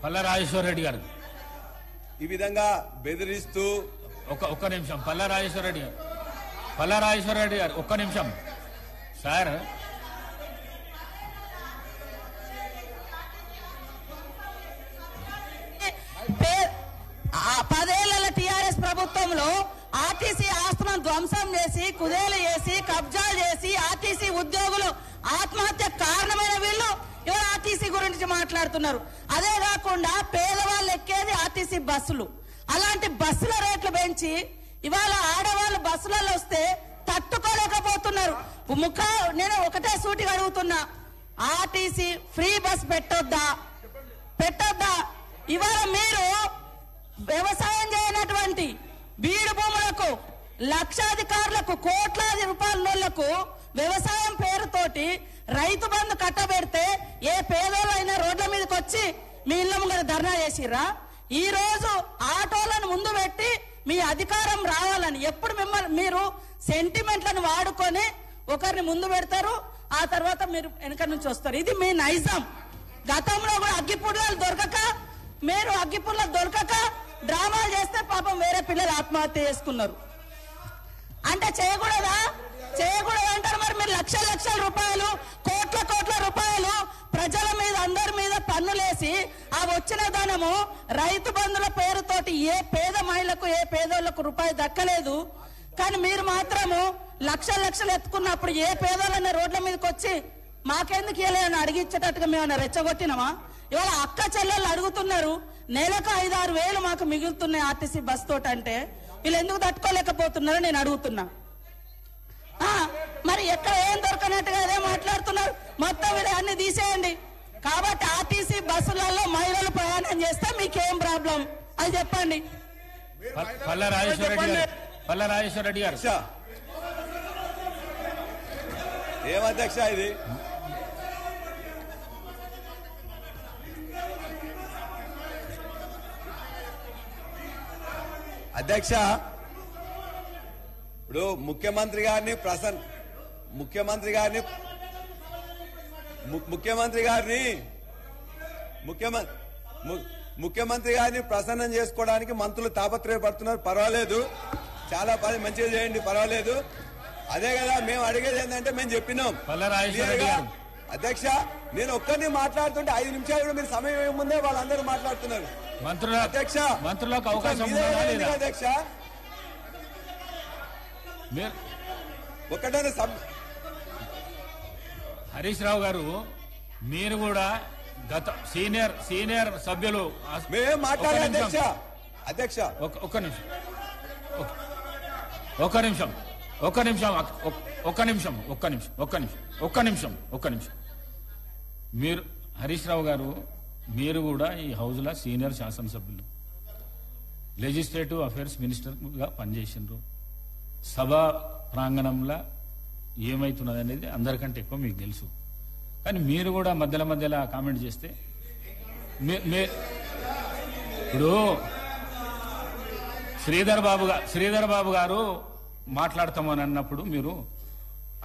పల్లా రాజేశ్వర రెడ్డి గారు ఈ విధంగా బెదిరిస్తూ ఒక్క నిమిషం పల్లా రాజేశ్వర రెడ్డి గారు ఒక్క నిమిషం సార్. పదేళ్ల టీఆర్ఎస్ ప్రభుత్వంలో ఆర్టీసీ ఆస్తులను ధ్వంసం చేసి కుదేలు చేసి కబ్జాలు చేసి ఆర్టీసీ ఉద్యోగులు ఆత్మహత్య కారణమైన వీళ్ళు ఇవాళ ఆర్టీసీ గురించి మాట్లాడుతున్నారు. అదే కాకుండా పేదవాళ్ళు ఎక్కేది ఆర్టీసీ బస్సులు. అలాంటి బస్సుల రేట్లు పెంచి ఇవాళ ఆడవాళ్ళు బస్సులలో వస్తే తట్టుకోలేకపోతున్నారు. నేను ఒకటే సూటిగా అడుగుతున్నా, ఆర్టీసీ ఫ్రీ బస్ పెట్టొద్దా? ఇవాళ మీరు వ్యవసాయం చేయనటువంటి బీడు భూములకు లక్షాధికారులకు కోట్లాది రూపాయలకు వ్యవసాయం పేరుతోటి రైతు బంధు కట్టబెడితే ఏ పేదోళ్ళైనా రోడ్ల మీదకి వచ్చి మీ ఇళ్ళ ముంగర ధర్నా చేసిర్రా? ఈ రోజు ఆటోలను ముందు పెట్టి మీ అధికారం రావాలని ఎప్పుడు మీరు సెంటిమెంట్లను వాడుకొని ఒకరిని ముందు పెడతారు, ఆ తర్వాత మీరు వెనక నుంచి వస్తారు. ఇది మీ నైజం. గతంలో కూడా అగ్గిపుల్లలు దొరకక డ్రామాలు చేస్తే పాపం వేరే పిల్లలు ఆత్మహత్య చేసుకున్నారు. అంటే చేయకూడదా అంటారు. మరి మీరు లక్షల రూపాయలు కోట్ల రూపాయలు ప్రజల మీద అందరి మీద పన్నులేసి ఆ వచ్చిన ధనము రైతు బంధుల పేరుతోటి ఏ పేద మహిళకు ఏ పేదోళ్లకు రూపాయి దక్కలేదు. కానీ మీరు మాత్రము లక్షలు ఎత్తుకున్నప్పుడు ఏ పేదోళ్ళన్న రోడ్ల మీదకి వచ్చి మాకెందుకు ఇవ్వలేదని అడిగించేటట్టుగా మేమన్నా రెచ్చగొట్టినామా? ఇవాళ అక్క చెల్లెళ్ళు అడుగుతున్నారు, నెలకు 5-6 వేలు మాకు మిగులుతున్నాయి ఆర్టీసీ బస్ తోటి. అంటే వీళ్ళు ఎందుకు తట్టుకోలేకపోతున్నారో నేను అడుగుతున్నా. మరి ఎక్కడ ఏం దొరకనట్టుగా అదే మాట్లాడుతున్నారు. మొత్తం వీళ్ళు అన్ని తీసేయండి. కాబట్టి ఆర్టీసీ బస్సులలో మహిళలు ప్రయాణం చేస్తే మీకేం ప్రాబ్లం అది చెప్పండి. పల్లా రాజేశ్వర రెడ్డి గారు ఏమధ్యక్ష ఇది? అధ్యక్ష, ఇప్పుడు ముఖ్యమంత్రి గారిని ప్రసన్నం చేసుకోవడానికి మంత్రులు తాపత్రయపడుతున్నారు. పర్వాలేదు, చాలా మంచిగా చేయండి, పర్వాలేదు. అదే కదా మేము అడిగేది ఏంటంటే మేము చెప్పినాం. అధ్యక్ష, నేను ఒక్కరిని మాట్లాడుతుంటే 5 నిమిషాలు కూడా మీరు సమయం ఏముందే వాళ్ళందరూ మాట్లాడుతున్నారు. అధ్యక్ష, మంత్రులకు అవకాశం అధ్యక్ష ఒకటే హరీష్ రావు గారు, మీరు కూడా గత సీనియర్ సభ్యులు మేమేం మాట్లాడాలి అధ్యక్ష. అధ్యక్ష ఒక్క నిమిషం. మీరు హరీష్ రావు గారు, మీరు కూడా ఈ హౌస్ లో సీనియర్ శాసనసభ్యులు, లెజిస్లేటివ్ అఫైర్స్ మినిస్టర్ గా పనిచేసిండ్రు. సభా ప్రాంగణంలో ఏమైతున్నది అనేది అందరికంటే ఎక్కువ మీకు తెలుసు. కానీ మీరు కూడా మధ్యలో కామెంట్ చేస్తే ఇప్పుడు శ్రీధర్ బాబు గారు మాట్లాడతామని అన్నప్పుడు మీరు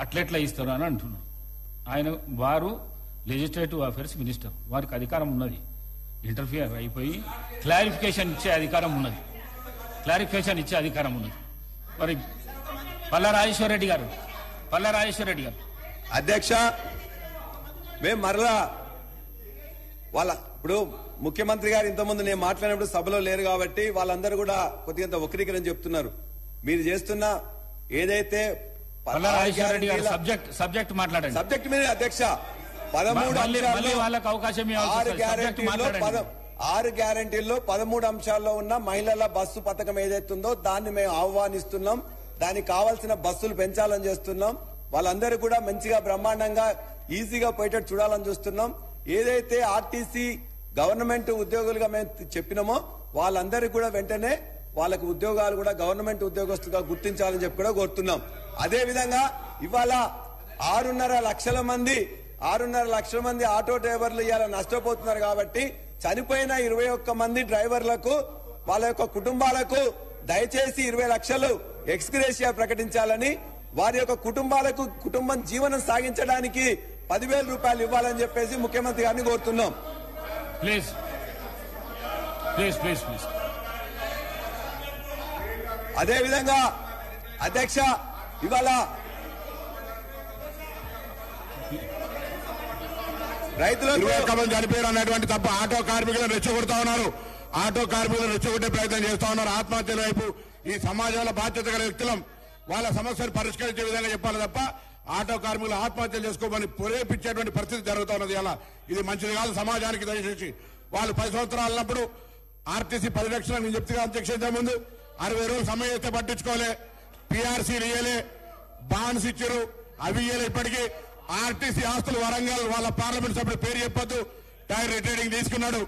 అట్లెట్లా ఇస్తారు అని అంటున్నారు. వారు లెజిస్లేటివ్ అఫైర్స్ మినిస్టర్, వారికి అధికారం ఉన్నది. ఇంటర్ఫియర్ అయిపోయి క్లారిఫికేషన్ ఇచ్చే అధికారం ఉన్నది. మరి పల్లా రాజేశ్వర రెడ్డి గారు అధ్యక్ష, మేము మరలా ఇప్పుడు ముఖ్యమంత్రి గారు ఇంతకుముందు నేను మాట్లాడినప్పుడు సభలో లేరు కాబట్టి వాళ్ళందరూ కూడా కొద్దిగా వక్రీకరణ చెప్తున్నారు. మీరు చేస్తున్న ఏదైతే సబ్జెక్ట్ మాట్లాడండి. సబ్జెక్ట్ మీద అధ్యక్ష 6 గ్యారంటీల్లో 13 అంశాల్లో ఉన్న మహిళల బస్సు పథకం ఏదైతుందో దాన్ని మేము ఆహ్వానిస్తున్నాం. దానికి కావాల్సిన బస్సులు పెంచాలని చేస్తున్నాం. వాళ్ళందరూ కూడా మంచిగా బ్రహ్మాండంగా ఈజీగా పోయేటట్టు చూడాలని చూస్తున్నాం. ఏదైతే ఆర్టీసీ గవర్నమెంట్ ఉద్యోగులుగా మేము చెప్పినామో వాళ్ళందరికీ కూడా వెంటనే వాళ్ళకి ఉద్యోగాలు కూడా గవర్నమెంట్ ఉద్యోగస్తులుగా గుర్తించాలని చెప్పి కూడా కోరుతున్నాం. అదే విధంగా ఇవాళ 6.5 లక్షల మంది ఆటో డ్రైవర్లు ఇవాళ నష్టపోతున్నారు. కాబట్టి చనిపోయిన 21 మంది డ్రైవర్లకు వాళ్ళ యొక్క కుటుంబాలకు దయచేసి 20 లక్షలు ఎక్స్గ్రేషియా ప్రకటించాలని, వారి యొక్క కుటుంబం జీవనం సాగించడానికి 10,000 రూపాయలు ఇవ్వాలని చెప్పేసి ముఖ్యమంత్రి గారిని కోరుతున్నాం. Please please please please. అదేవిధంగా అధ్యక్ష ఇవాళ రైతులకు చనిపోయారు అన్నటువంటి తప్ప ఆటో కార్మికులను రెచ్చగొడతా ఉన్నారు. ఆటో కార్మికులను రెచ్చగొట్టే ప్రయత్నం చేస్తా ఉన్నారు. ఆత్మహత్యల వైపు ఈ సమాజంలో బాధ్యత గల వ్యక్తులం వాళ్ళ సమస్యను పరిష్కరించే విధంగా చెప్పాలి తప్ప ఆటో కార్మికులు ఆత్మహత్యలు చేసుకోమని ప్రేరేపించేటువంటి పరిస్థితి జరుగుతూ ఉన్నది. అలా ఇది మంచిది కాదు సమాజానికి. దయచేసి వాళ్ళు 10 సంవత్సరాలు ఉన్నప్పుడు ఆర్టీసీ పరిరక్షణ నేను చెప్తున్నా అధ్యక్ష ముందు 60 రోజులు సమయం అయితే పట్టించుకోలే, పీఆర్సీలు ఇయ్యలే, బాండ్స్ ఇచ్చారు, అవి ఇయ్యలే. ఇప్పటికీ ఆర్టీసీ ఆస్తులు వరంగల్ వాళ్ళ పార్లమెంట్ సభ్యుడు పేరు చెప్పొద్దు టైర్ రిటైరింగ్ తీసుకున్నాడు.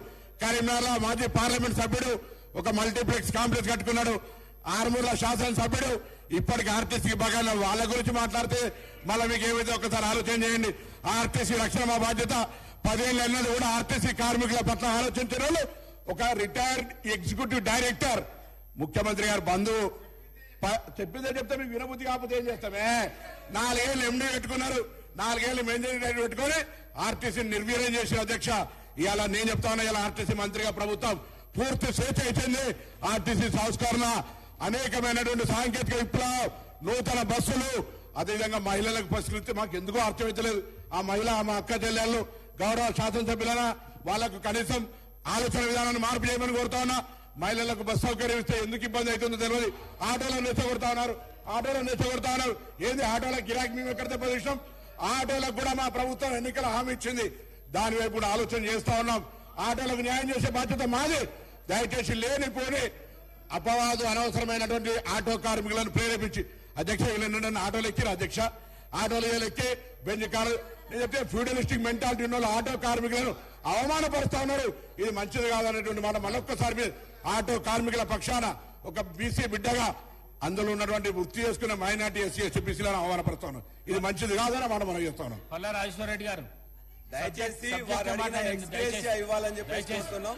కరీంనగర్లో మాజీ పార్లమెంట్ సభ్యుడు ఒక మల్టీప్లెక్స్ కాంప్లెక్స్ కట్టుకున్నాడు. ఆర్మూర్ల శాసనసభ్యుడు ఇప్పటికి ఆర్టీసీకి బాగా వాళ్ళ గురించి మాట్లాడితే మళ్ళీ మీకు ఏమైతే ఒకసారి ఆలోచన చేయండి. ఆర్టీసీ రక్షణ మా బాధ్యత. 10 ఏళ్ళు అన్నది కూడా ఆర్టీసీ కార్మికుల పట్ల ఆలోచించిన వాళ్ళు ఒక రిటైర్డ్ ఎగ్జిక్యూటివ్ డైరెక్టర్ ముఖ్యమంత్రి గారు బంధువు చెప్పిందే చెప్తే మీకు వినబుద్ధి కాకపోతే ఏం చేస్తామే. 4 ఏళ్ళు ఎండీ పెట్టుకున్నారు, 4 ఏళ్ళు మెయింటైన్ డైరెక్టర్ పెట్టుకుని ఆర్టీసీని నిర్వీర్యం చేసిన అధ్యక్ష. ఇవాళ నేను చెప్తా ఉన్నా, ఇలా ఆర్టీసీ మంత్రిగా ప్రభుత్వం పూర్తి స్వేచ్ఛ ఇచ్చింది. ఆర్టీసీ సంస్కరణ, అనేకమైనటువంటి సాంకేతిక విప్లవం, నూతన బస్సులు, అదేవిధంగా మహిళలకు పరిష్కరిస్తే మాకు ఎందుకో అర్థమైతలేదు. ఆ మహిళ మా అక్క చెల్లెళ్ళు గౌరవ శాసనసభ్యులైనా వాళ్ళకు కనీసం ఆలోచన విధానాన్ని మార్పు చేయమని కోరుతా ఉన్నా. మహిళలకు బస్సు సౌకర్యం ఇస్తే ఎందుకు ఇబ్బంది అవుతుందో తెలియదు. ఆటోలో నెచ్చగొడతా ఉన్నారు, ఏంది ఆటోల గిరాకీ మేము ఎక్కడ దెబ్బతీసినాం? ఆటోలకు కూడా మా ప్రభుత్వం ఎన్నికల హామీ ఇచ్చింది, దాని వైపు కూడా ఆలోచన చేస్తా ఉన్నాం. ఆటోలకు న్యాయం చేసే బాధ్యత మాది. దయచేసి లేనిపోని అపవాదు అనవసరమైనటువంటి ఆటో కార్మికులను ప్రేరేపించి అధ్యక్ష వీళ్ళని ఆటోలు ఎక్కిరు అధ్యక్ష, ఆటోలు ఎక్కి బెంచ్ కారు నేను చెప్తే ఫ్యూడలిస్టిక్ మెంటాలిటీ ఉన్న ఆటో కార్మికులను అవమానపరుస్తా ఉన్నారు. ఇది మంచిది కాదనేటువంటి మాట మరొక్కసారి ఆటో కార్మికుల పక్షాన ఒక బీసీ బిడ్డగా అందులో ఉన్నటువంటి వృత్తి చేసుకున్న మైనార్టీ ఎస్సీ ఎస్టీ బీసీలను అవమానపరుస్తా ఉన్నారు. ఇది మంచిది కాదని మాట మనం చేస్తా ఉన్నాం. పల్లా రాజేశ్వర రెడ్డి గారు దయచేసి వారు అడిగిన ఎక్స్‌గ్రేషియా ఇవ్వాలని చెప్పి కోరుతున్నాం.